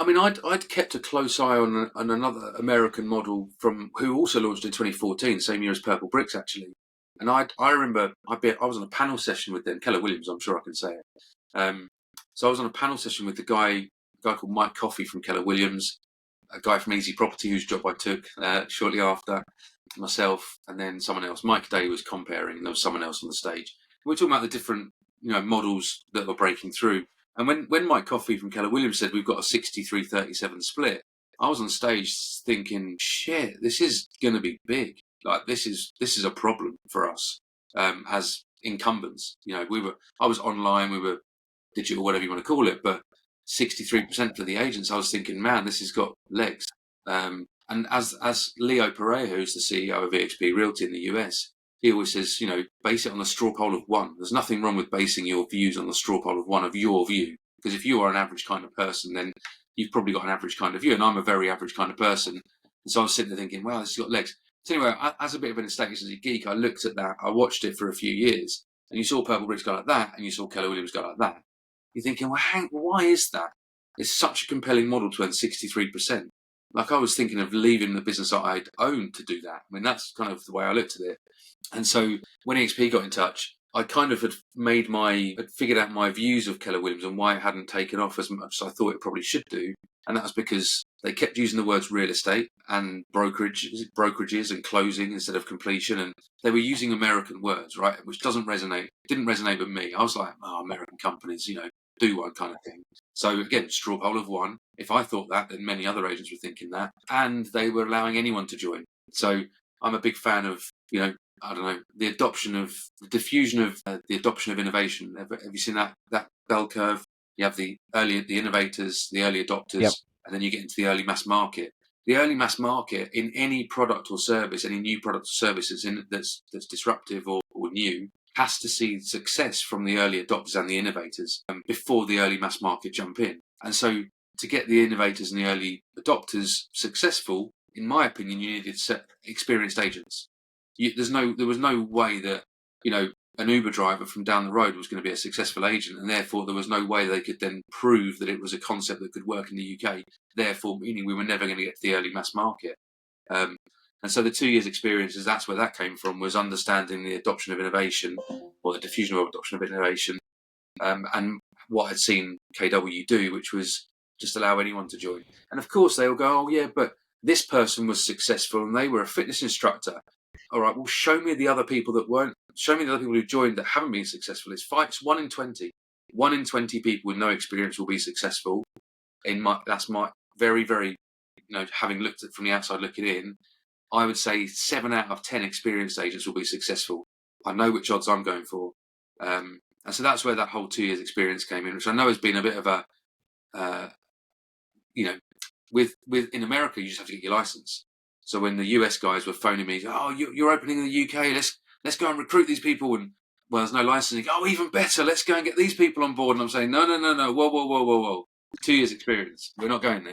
I mean, I'd kept a close eye on another American model from who also launched in 2014, same year as Purple Bricks actually. And I remember I was on a panel session with them, Keller Williams, I'm sure I can say it. So I was on a panel session with a guy called Mike Coffey from Keller Williams, a guy from Easy Property whose job I took shortly after, myself, and then someone else. Mike Day was comparing, and there was someone else on the stage. We were talking about the different models that were breaking through. And when Mike Coffey from Keller Williams said we've got a 63-37 split, I was on stage thinking, shit, this is going to be big. Like this is a problem for us as incumbents. I was online, we were digital, whatever you want to call it, but 63% for the agents. I was thinking, man, this has got legs. And as Leo Pereira, who's the CEO of eXp Realty in the US, he always says, base it on the straw poll of one. There's nothing wrong with basing your views on the straw poll of one of your view. Because if you are an average kind of person, then you've probably got an average kind of view. And I'm a very average kind of person. And so I was sitting there thinking, wow, this has got legs. So anyway, as a bit of an estate agency geek, I looked at that. I watched it for a few years. And you saw Purple Bricks go like that. And you saw Keller Williams go like that. You're thinking, well, why is that? It's such a compelling model to earn 63%. Like I was thinking of leaving the business that I'd owned to do that. I mean, that's kind of the way I looked at it. And so when eXp got in touch, I kind of had figured out my views of Keller Williams and why it hadn't taken off as much as I thought it probably should do. And that was because they kept using the words real estate and brokerages and closing instead of completion. And they were using American words, right? Which didn't resonate with me. I was like, American companies, do one kind of thing. So again, straw poll of one. If I thought that, then many other agents were thinking that. And they were allowing anyone to join. So I'm a big fan of, the diffusion of the adoption of innovation. Have you seen that bell curve? You have the innovators, the early adopters, yep. And then you get into the early mass market. The early mass market in any product or service, any new product or service that's disruptive or new, has to see success from the early adopters and the innovators before the early mass market jump in. And so to get the innovators and the early adopters successful, in my opinion, you needed experienced agents. There was no way that, an Uber driver from down the road was going to be a successful agent, and therefore there was no way they could then prove that it was a concept that could work in the UK, therefore meaning we were never going to get to the early mass market. And so the 2 years experiences, that's where that came from, was understanding the adoption of innovation, or the diffusion of adoption of innovation, and what I'd seen KW do, which was just allow anyone to join. And of course they all go, oh yeah, but this person was successful and they were a fitness instructor. All right, well, show me the other people that weren't. Show me the other people who joined that haven't been successful. It's 1 in 20. 1 in 20 people with no experience will be successful. That's my very, very, having looked at from the outside looking in, I would say 7 out of 10 experienced agents will be successful. I know which odds I'm going for. And so that's where that whole 2 years experience came in, which I know has been a bit of a, with in America, you just have to get your license. So when the US guys were phoning me, oh, you're opening in the UK, let's go and recruit these people. And well, there's no licensing. Oh, even better, let's go and get these people on board. And I'm saying, no, whoa. 2 years experience. We're not going there.